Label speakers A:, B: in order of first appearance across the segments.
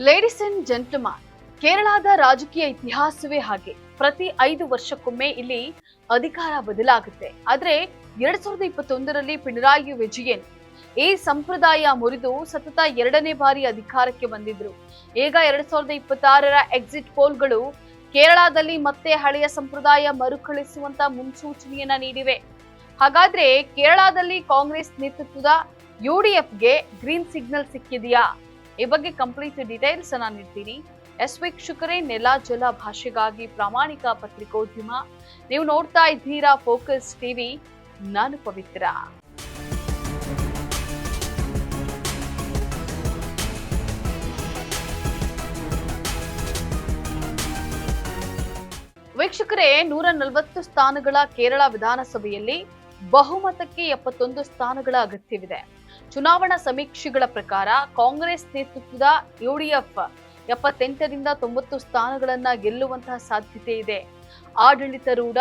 A: Ladies and gentleman, ಕೇರಳದ ರಾಜಕೀಯ ಇತಿಹಾಸವೇ ಹಾಗೆ. ಪ್ರತಿ 5 ವರ್ಷಕ್ಕೊಮ್ಮೆ ಇಲ್ಲಿ ಅಧಿಕಾರ ಬದಲಾಗುತ್ತೆ. ಆದ್ರೆ 2021ರಲ್ಲಿ ಪಿಣರಾಯಿ ವಿಜಯನ್ ಈ ಸಂಪ್ರದಾಯ ಮುರಿದು ಸತತ 2ನೇ ಬಾರಿ ಅಧಿಕಾರಕ್ಕೆ ಬಂದಿದ್ರು. ಈಗ 2026ರ ಎಕ್ಸಿಟ್ ಪೋಲ್ಗಳು ಕೇರಳದಲ್ಲಿ ಮತ್ತೆ ಹಳೆಯ ಸಂಪ್ರದಾಯ ಮರುಕಳಿಸುವಂತ ಮುನ್ಸೂಚನೆಯನ್ನ ನೀಡಿವೆ. ಹಾಗಾದ್ರೆ ಕೇರಳದಲ್ಲಿ ಕಾಂಗ್ರೆಸ್ ನೇತೃತ್ವದ UDFಗೆ ಗ್ರೀನ್ ಸಿಗ್ನಲ್ ಸಿಕ್ಕಿದೆಯಾ? ಈ ಬಗ್ಗೆ ಕಂಪ್ಲೀಟ್ ಡೀಟೇಲ್ಸ್ ಅನ್ನ ನೀಡ್ತೀನಿ. ವೀಕ್ಷಕರೇ, ನೆಲ ಜಲ ಭಾಷೆಗಾಗಿ ಪ್ರಾಮಾಣಿಕ ಪತ್ರಿಕೋದ್ಯಮ. ನೀವು ನೋಡ್ತಾ ಇದ್ದೀರಾ ಫೋಕಸ್ ಟಿವಿ. ನಾನು ಪವಿತ್ರ. ವೀಕ್ಷಕರೇ, 140 ಸ್ಥಾನಗಳ ಕೇರಳ ವಿಧಾನಸಭೆಯಲ್ಲಿ ಬಹುಮತಕ್ಕೆ 71 ಸ್ಥಾನಗಳ ಅಗತ್ಯವಿದೆ. ಚುನಾವಣಾ ಸಮೀಕ್ಷೆಗಳ ಪ್ರಕಾರ ಕಾಂಗ್ರೆಸ್ ನೇತೃತ್ವದ UDF 78ರಿಂದ 90 ಸ್ಥಾನಗಳನ್ನ ಗೆಲ್ಲುವಂತಹ ಸಾಧ್ಯತೆ ಇದೆ. ಆಡಳಿತಾರೂಢ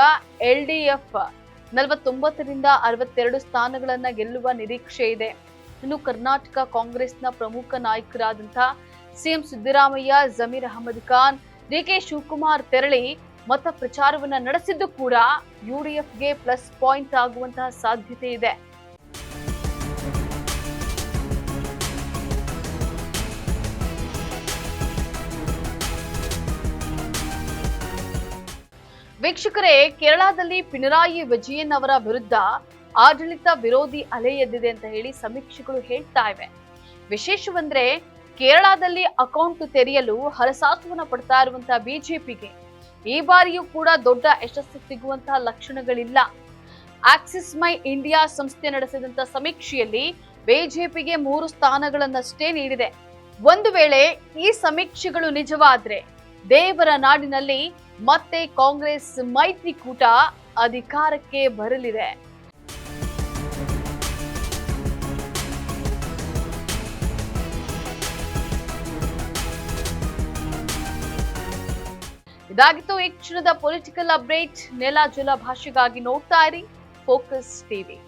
A: LDF 49ರಿಂದ 62 ಸ್ಥಾನಗಳನ್ನ ಗೆಲ್ಲುವ ನಿರೀಕ್ಷೆ ಇದೆ. ಇನ್ನು ಕರ್ನಾಟಕ ಕಾಂಗ್ರೆಸ್ನ ಪ್ರಮುಖ ನಾಯಕರಾದಂತಹ CM ಸಿದ್ದರಾಮಯ್ಯ, ಜಮೀರ್ ಅಹಮದ್ ಖಾನ್, DK ಶಿವಕುಮಾರ್ ತೆರಳಿ ಮತ ಪ್ರಚಾರವನ್ನ ನಡೆಸಿದ್ದು ಕೂಡ UDFಗೆ ಪ್ಲಸ್ ಪಾಯಿಂಟ್ ಆಗುವಂತಹ ಸಾಧ್ಯತೆ ಇದೆ. ವೀಕ್ಷಕರೇ, ಕೇರಳದಲ್ಲಿ ಪಿಣರಾಯಿ ವಿಜಯನ್ ಅವರ ವಿರುದ್ಧ ಆಡಳಿತ ವಿರೋಧಿ ಅಲೆ ಎದ್ದಿದೆ ಅಂತ ಹೇಳಿ ಸಮೀಕ್ಷೆಗಳು ಹೇಳ್ತಾ ಇವೆ. ವಿಶೇಷವೆಂದ್ರೆ ಕೇರಳದಲ್ಲಿ ಅಕೌಂಟ್ ತೆರೆಯಲು ಹರಸಾಹಸವನ್ನ ಪಡ್ತಾ ಇರುವಂತಹ ಬಿಜೆಪಿಗೆ ಈ ಬಾರಿಯೂ ಕೂಡ ದೊಡ್ಡ ಯಶಸ್ಸು ಸಿಗುವಂತಹ ಲಕ್ಷಣಗಳಿಲ್ಲ. ಆಕ್ಸಿಸ್ ಮೈ ಇಂಡಿಯಾ ಸಂಸ್ಥೆ ನಡೆಸಿದಂತಹ ಸಮೀಕ್ಷೆಯಲ್ಲಿ ಬಿಜೆಪಿಗೆ 3 ಸ್ಥಾನಗಳನ್ನಷ್ಟೇ ನೀಡಿದೆ. ಒಂದು ವೇಳೆ ಈ ಸಮೀಕ್ಷೆಗಳು ನಿಜವಾದ್ರೆ ದೇವರ ನಾಡಿನಲ್ಲಿ ಮತ್ತೆ ಕಾಂಗ್ರೆಸ್ ಮೈತ್ರಿಕೂಟ ಅಧಿಕಾರಕ್ಕೆ ಬರಲಿದೆ. ಇದಾಗಿತ್ತು ಈ ಕ್ಷಣದ ಪೊಲಿಟಿಕಲ್ ಅಪ್ಡೇಟ್. ನೆಲ ಜಲ ಭಾಷೆಗಾಗಿ ನೋಡ್ತಾ ಇರಿ ಫೋಕಸ್ ಟಿವಿ.